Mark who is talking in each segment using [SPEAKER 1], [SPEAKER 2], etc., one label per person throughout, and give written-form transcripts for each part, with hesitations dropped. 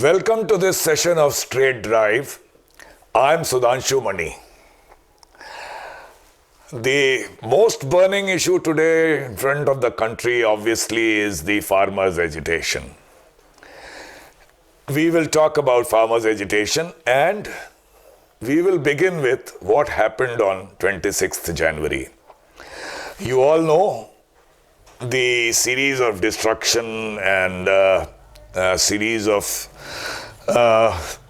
[SPEAKER 1] Welcome to this session of Straight Drive. I'm Sudhanshu Mani. The most burning issue today in front of the country obviously is the farmers' agitation. We will talk about farmers' agitation and we will begin with what happened on 26th January. You all know the series of destruction and series of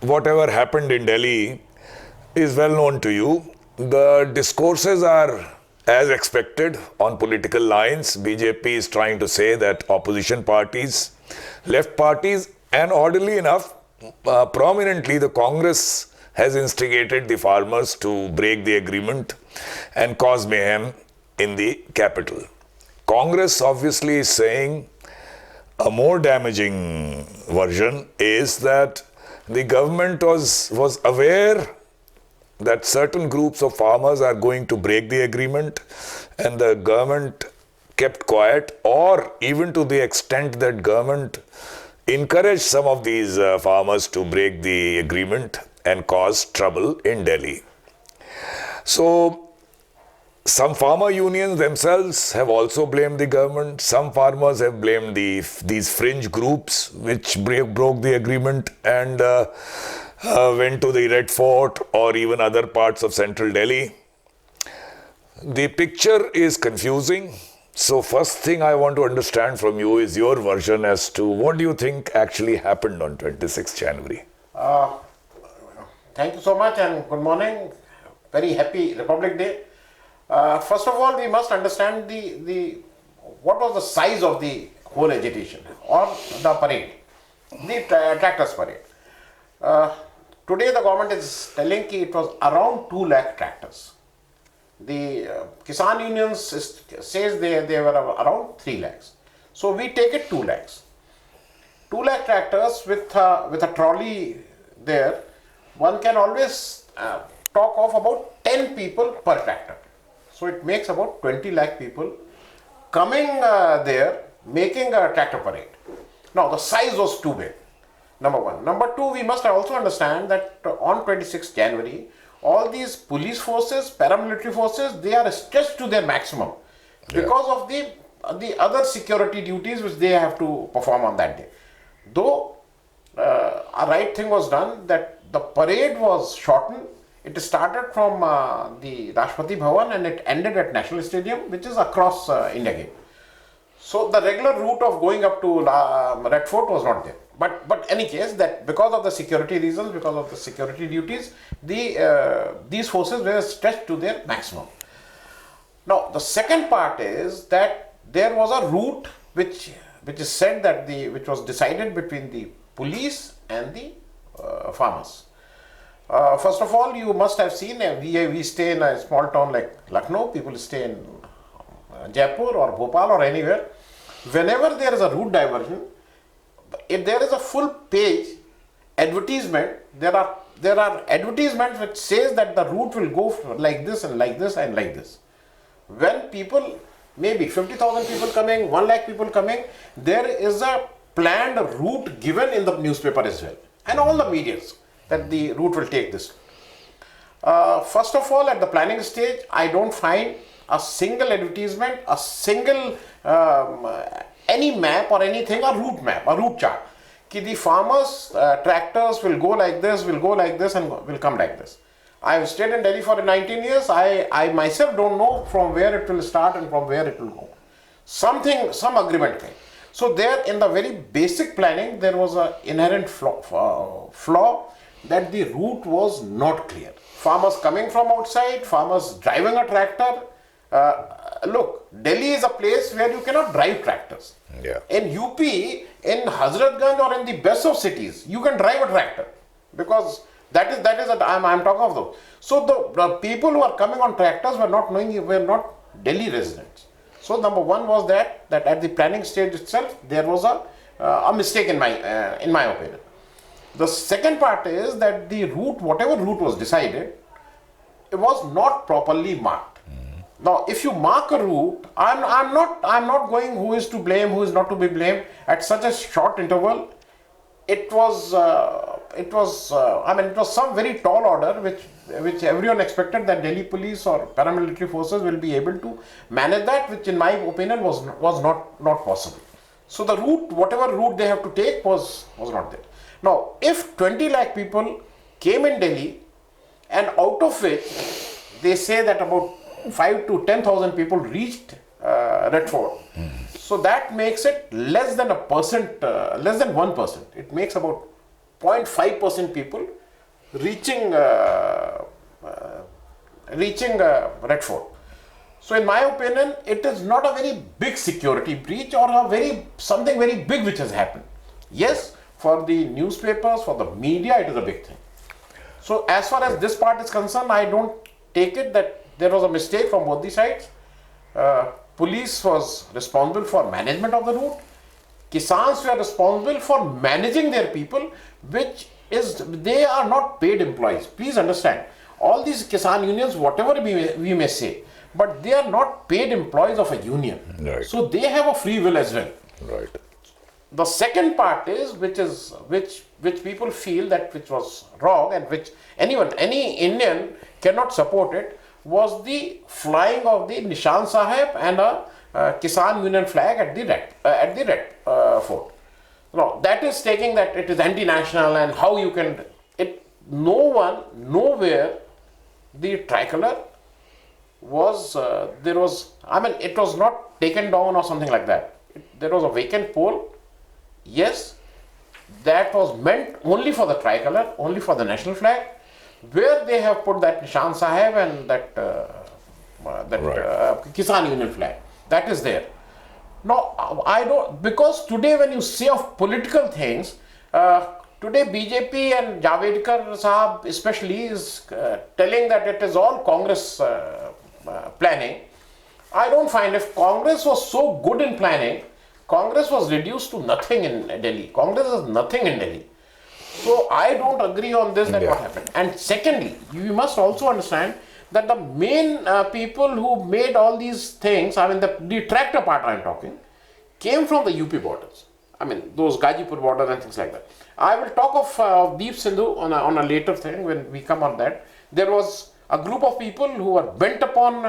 [SPEAKER 1] whatever happened in Delhi is well known to you. The discourses are as expected on political lines. BJP is trying to say that opposition parties, left parties, and oddly enough, prominently the Congress has instigated the farmers to break the agreement and cause mayhem in the capital. Congress obviously is saying a more damaging version is that the government was aware that certain groups of farmers are going to break the agreement and the government kept quiet, or even to the extent that government encouraged some of these farmers to break the agreement and cause trouble in Delhi. So some farmer unions themselves have also blamed the government. Some farmers have blamed these fringe groups which broke the agreement and went to the Red Fort or even other parts of central Delhi. The picture is confusing. So first thing I want to understand from you is your version as to what do you think actually happened on 26th January?
[SPEAKER 2] Thank you so much and good morning. Very happy Republic Day. First of all, we must understand what was the size of the whole agitation or the parade, the tractors parade. Today the government is telling that it was around 2 lakh tractors. The Kisan unions says they were around 3 lakhs. So we take it 2 lakhs. 2 lakh tractors with a trolley there, one can always talk of about 10 people per tractor. So it makes about 20 lakh people coming there, making a tractor parade. Now the size was too big, number one. Number two, we must also understand that on 26th January, all these police forces, paramilitary forces, they are stretched to their maximum because of the other security duties which they have to perform on that day. Though a right thing was done, that the parade was shortened. It started from the Rashtrapati Bhavan and it ended at National Stadium, which is across India Gate. So the regular route of going up to Red Fort was not there. But any case, that because of the security reasons, because of the security duties, these forces were stretched to their maximum. Now the second part is that there was a route which is said that which was decided between the police and the farmers. First of all, you must have seen, we stay in a small town like Lucknow, people stay in Jaipur or Bhopal or anywhere. Whenever there is a route diversion, if there is a full page advertisement, there are advertisements which says that the route will go like this and like this and like this. When people, maybe 50,000 people coming, 1 lakh people coming, there is a planned route given in the newspaper as well and all the medias, that the route will take this. First of all, at the planning stage, I don't find a single advertisement, a single any map or anything, a route map, a route chart. Ki the farmers, tractors will go like this, and will come like this. I have stayed in Delhi for 19 years. I myself don't know from where it will start and from where it will go. Some agreement came. So there, in the very basic planning, there was an inherent flaw that the route was not clear. Farmers coming from outside, farmers driving a tractor. Look, Delhi is a place where you cannot drive tractors.
[SPEAKER 1] Yeah.
[SPEAKER 2] In UP, in Hazratganj or in the best of cities, you can drive a tractor because that is I'm talking of those. So the people who are coming on tractors were not Delhi residents. So number one was that at the planning stage itself there was a mistake in my opinion. The second part is that the route, whatever route was decided, it was not properly marked. Now, if you mark a route, I'm not going who is to blame, who is not to be blamed at such a short interval. it was some very tall order which everyone expected that Delhi police or paramilitary forces will be able to manage that, which in my opinion was not possible. So the route, whatever route they have to take, was not there. Now, if 20 lakh people came in Delhi, and out of which they say that about 5 to 10,000 people reached Red Fort, so that makes it less than 1%. It makes about 0.5% people reaching Red Fort. So in my opinion, it is not a very big security breach or something very big which has happened. Yes, for the newspapers, for the media, it is a big thing. So as far as this part is concerned, I don't take it that there was a mistake from both the sides. Police was responsible for management of the route. Kisans were responsible for managing their people, they are not paid employees. Please understand, all these Kisan unions, whatever we may say, but they are not paid employees of a union.
[SPEAKER 1] Right.
[SPEAKER 2] So they have a free will as well.
[SPEAKER 1] Right.
[SPEAKER 2] The second part is, which people feel that which was wrong, and which any Indian cannot support it, was the flying of the Nishan Sahib and a Kisan Union flag at the Red Fort. No, that is taking that it is anti-national, and how you can nowhere the tricolor was it was not taken down or something like that. There was a vacant pole. Yes, that was meant only for the tricolor, only for the national flag, where they have put that Nishan Sahib and that Kisan Union flag. That is there. No, I don't, because today when you say of political things, today BJP and Javadekar Sahab especially is telling that it is all Congress planning. I don't find, if Congress was so good in planning, Congress was reduced to nothing in Delhi. Congress is nothing in Delhi. So I don't agree on this, that what happened. And secondly, you must also understand that the main people who made all these things, the tractor part I am talking, came from the UP borders. Those Gazipur borders and things like that. I will talk of Deep Sindhu on a later thing when we come on that. There was a group of people who were bent upon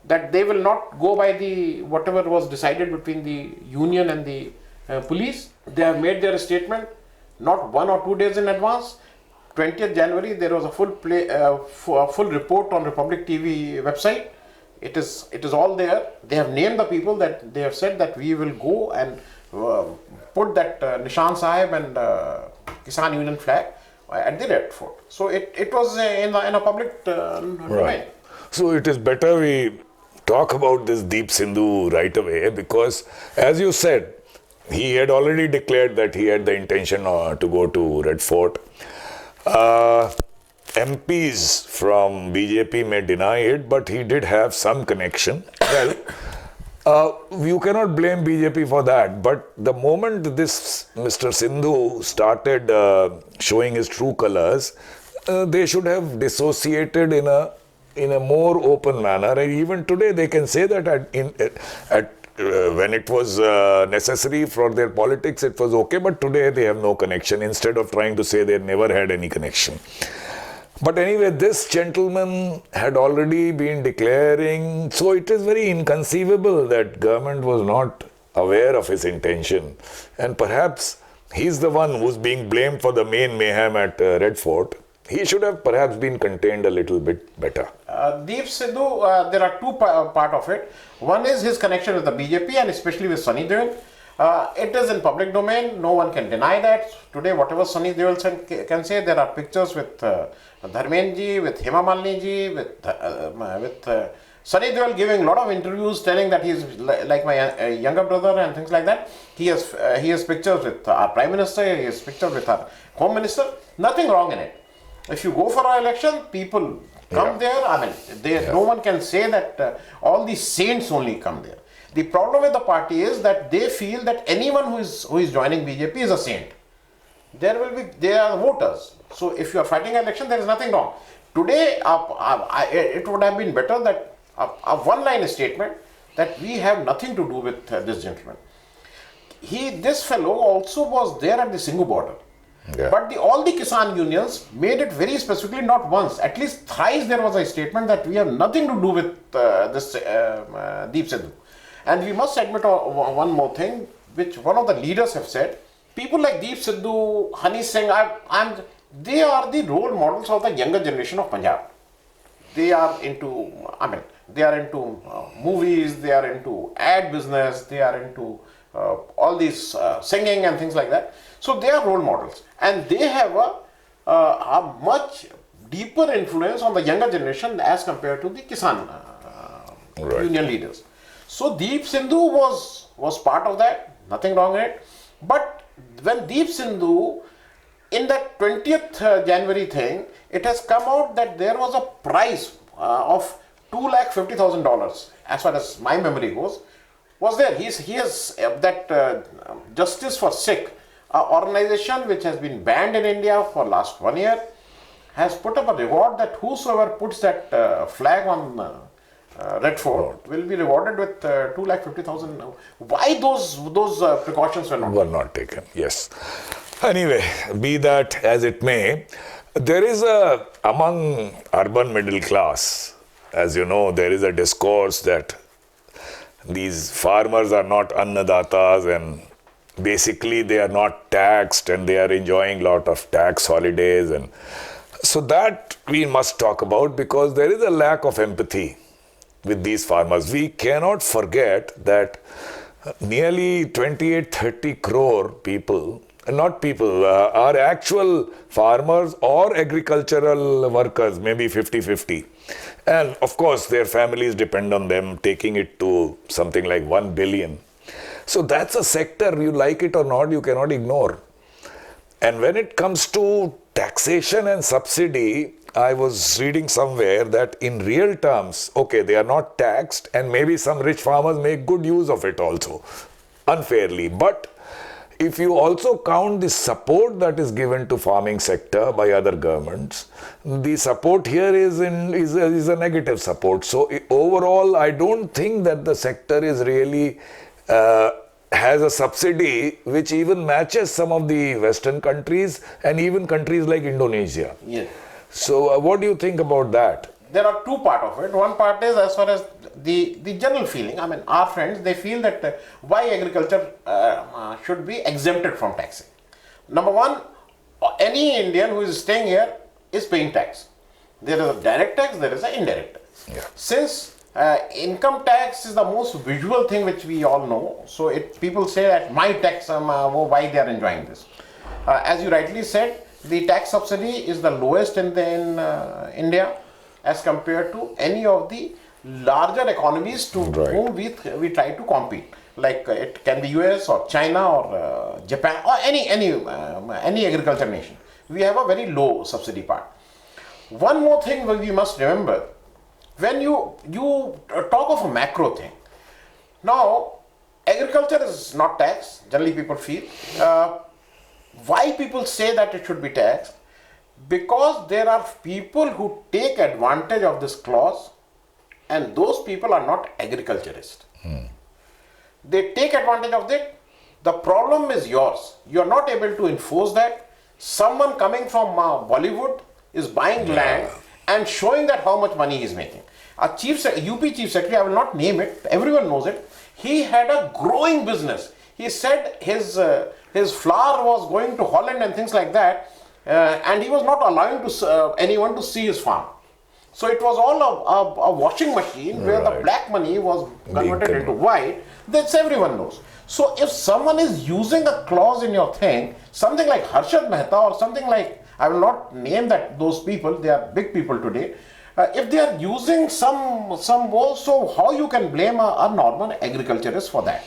[SPEAKER 2] that they will not go by the whatever was decided between the union and the police. They have made their statement not 1 or 2 days in advance. 20th January, there was a full report on Republic TV website. It is all there. They have named the people, that they have said that we will go and put that Nishan Sahib and Kisan Union flag at the Red Fort. So it was in a public domain.
[SPEAKER 1] Right. So it is better we talk about this Deep Sindhu right away, because as you said, he had already declared that he had the intention to go to Red Fort. MPs from BJP may deny it, but he did have some connection. Well, you cannot blame BJP for that, but the moment this Mr. Sindhu started showing his true colors, they should have dissociated in a more open manner. And even today they can say that when it was necessary for their politics, it was okay, but today they have no connection, instead of trying to say they never had any connection. But anyway, this gentleman had already been declaring, so it is very inconceivable that government was not aware of his intention. And perhaps he's the one who's being blamed for the main mayhem at Red Fort. He should have perhaps been contained a little bit better.
[SPEAKER 2] Deep Sindhu, there are two part of it. One is his connection with the BJP and especially with Sunny Deol. It is in public domain. No one can deny that. Today, whatever Sunny Deol can say, there are pictures with Dharmendra ji, with Hema Malini ji, with Sunny Deol giving a lot of interviews telling that he is like my younger brother and things like that. He has pictures with our Prime Minister, he has pictures with our Home Minister. Nothing wrong in it. If you go for an election, people come there. No one can say that all these saints only come there. The problem with the party is that they feel that anyone who is joining BJP is a saint. They are voters. So if you are fighting an election, there is nothing wrong. Today, it would have been better that a one-line statement that we have nothing to do with this gentleman. this fellow also was there at the Singhu border.
[SPEAKER 1] Yeah.
[SPEAKER 2] But all the Kisan unions made it very specifically, not once, at least thrice there was a statement that we have nothing to do with this Deep Sindhu. And we must admit one more thing, which one of the leaders have said. People like Deep Sindhu, Hani Singh, they are the role models of the younger generation of Punjab. They are into, they are into movies, they are into ad business, they are into all these singing and things like that. So they are role models, and they have a much deeper influence on the younger generation as compared to the Kisan
[SPEAKER 1] Right.
[SPEAKER 2] union leaders. So Deep Sindhu was part of that, nothing wrong in it. But when Deep Sindhu, in that 20th January thing, it has come out that there was a prize of $250,000, as far as my memory goes, was there. He has that Justice for Sikh, an organization which has been banned in India for last 1 year, has put up a reward that whosoever puts that flag on Red Fort will be rewarded with 250,000. Why those precautions were not?
[SPEAKER 1] Were not taken, yes. Anyway, be that as it may, there is among urban middle class, as you know, there is a discourse that these farmers are not annadatas and basically they are not taxed and they are enjoying a lot of tax holidays, and so that we must talk about, because there is a lack of empathy with these farmers. We cannot forget that nearly 28-30 crore people, are actual farmers or agricultural workers, maybe 50-50. And of course, their families depend on them, taking it to something like 1 billion. So that's a sector, you like it or not, you cannot ignore. And when it comes to taxation and subsidy, I was reading somewhere that in real terms, okay, they are not taxed, and maybe some rich farmers make good use of it also, unfairly. But if you also count the support that is given to farming sector by other governments, the support here is a negative support. So overall, I don't think that the sector is really has a subsidy which even matches some of the Western countries and even countries like Indonesia.
[SPEAKER 2] Yes.
[SPEAKER 1] So what do you think about that?
[SPEAKER 2] There are two parts of it. One part is as far as the general feeling. Our friends, they feel that why agriculture should be exempted from taxing. Number one, any Indian who is staying here is paying tax. There is a direct tax, there is an indirect tax.
[SPEAKER 1] Yeah.
[SPEAKER 2] Since income tax is the most visual thing which we all know, so people say that my tax, why they are enjoying this. As you rightly said, the tax subsidy is the lowest in India as compared to any of the larger economies to whom we try to compete. Like it can be US or China or Japan or any agriculture nation. We have a very low subsidy part. One more thing we must remember, when you talk of a macro thing. Now, agriculture is not taxed, generally people feel. Why people say that it should be taxed? Because there are people who take advantage of this clause, and those people are not agriculturists. They take advantage of it. The problem is yours. You are not able to enforce that. Someone coming from Bollywood is buying land and showing that how much money he is making. A UP chief secretary, I will not name it, everyone knows it. He had a growing business. He said his flour was going to Holland and things like that, and he was not allowing anyone to see his farm. So it was all a washing machine where the black money was converted into white. That's everyone knows. So if someone is using a clause in your thing, something like Harshad Mehta or something like, I will not name those people, they are big people today. If they are using some more, so how you can blame a normal agriculturist for that?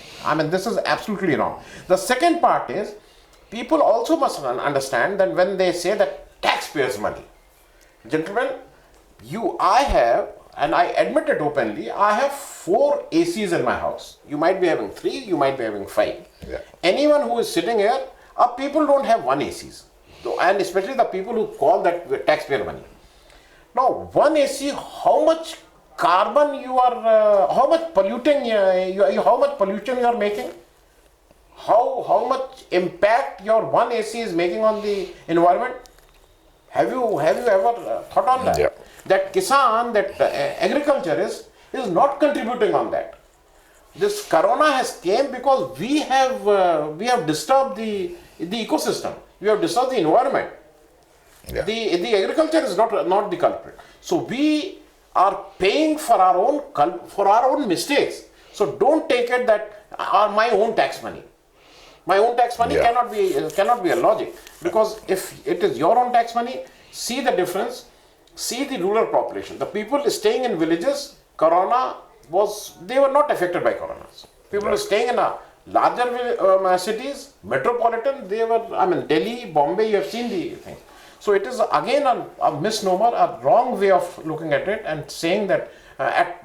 [SPEAKER 2] This is absolutely wrong. The second part is, people also must understand that when they say that taxpayers' money, gentlemen, I have, and I admit it openly, I have 4 ACs in my house. You might be having 3, you might be having 5.
[SPEAKER 1] Yeah.
[SPEAKER 2] Anyone who is sitting here, people don't have 1 ACs, and especially the people who call that taxpayer money. Now, 1 AC, how much carbon you are, how much pollution you are making? how much impact your one AC is making on the environment? Have you ever thought on that?
[SPEAKER 1] Yeah.
[SPEAKER 2] That kisan, that agriculturist is not contributing on that. This corona has came because we have disturbed the ecosystem. We have disturbed the environment.
[SPEAKER 1] Yeah.
[SPEAKER 2] The agriculture is not the culprit. So we are paying for our own mistakes. So don't take it that are my own tax money. My own tax money
[SPEAKER 1] Yeah.
[SPEAKER 2] cannot be a logic, because if it is your own tax money, see the difference. See the rural population. The people staying in villages, they were not affected by corona. People staying in a larger cities, metropolitan, Delhi, Bombay, you have seen the thing. So it is again a misnomer, a wrong way of looking at it and saying that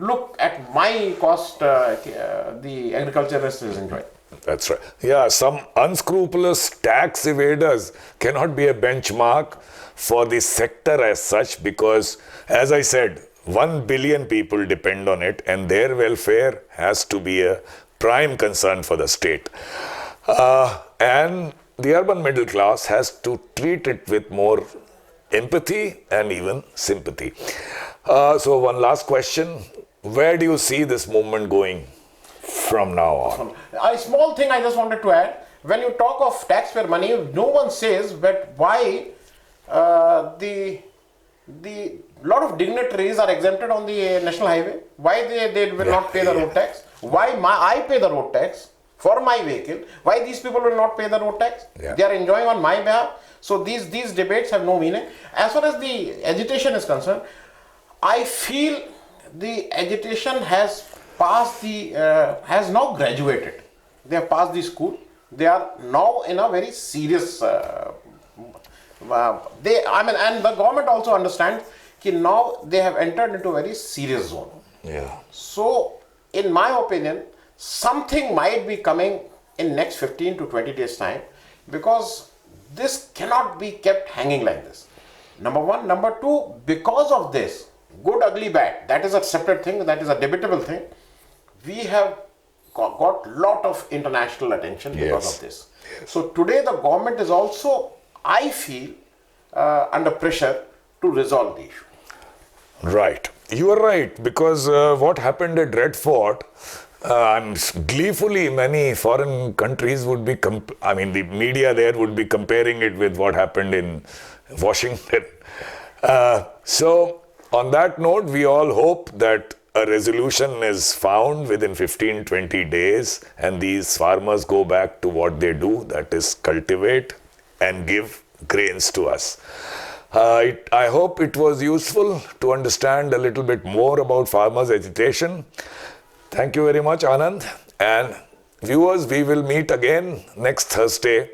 [SPEAKER 2] look at my cost, the agriculturist is enjoying.
[SPEAKER 1] That's right. Yeah, some unscrupulous tax evaders cannot be a benchmark for the sector as such, because, as I said, 1 billion people depend on it, and their welfare has to be a prime concern for the state. And the urban middle class has to treat it with more empathy and even sympathy. So one last question. Where do you see this movement going from now on?
[SPEAKER 2] A small thing I just wanted to add. When you talk of taxpayer money, no one says that why the lot of dignitaries are exempted on the national highway. Why they will not pay the road tax? Why I pay the road tax for my vehicle? Why these people will not pay the road tax?
[SPEAKER 1] Yeah.
[SPEAKER 2] They are enjoying on my behalf. So these debates have no meaning. As far as the agitation is concerned, I feel the agitation has passed has now graduated. They have passed the school. They are now in a very serious. And the government also understands that now they have entered into a very serious zone.
[SPEAKER 1] Yeah.
[SPEAKER 2] So, in my opinion, something might be coming in next 15 to 20 days time, because this cannot be kept hanging like this. Number one. Number two, because of this, good, ugly, bad, that is a separate thing, that is a debatable thing. We have got lot of international attention because
[SPEAKER 1] Yes.
[SPEAKER 2] of this. So today the government is also, I feel, under pressure to resolve the issue.
[SPEAKER 1] Right. You are right, because what happened at Red Fort, gleefully many foreign countries would be, the media there would be comparing it with what happened in Washington. So, on that note, we all hope that a resolution is found within 15-20 days and these farmers go back to what they do, that is cultivate and give grains to us. I hope it was useful to understand a little bit more about farmers' agitation. Thank you very much, Anand. And viewers, we will meet again next Thursday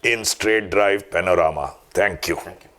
[SPEAKER 1] in Straight Drive Panorama. Thank you.
[SPEAKER 2] Thank you.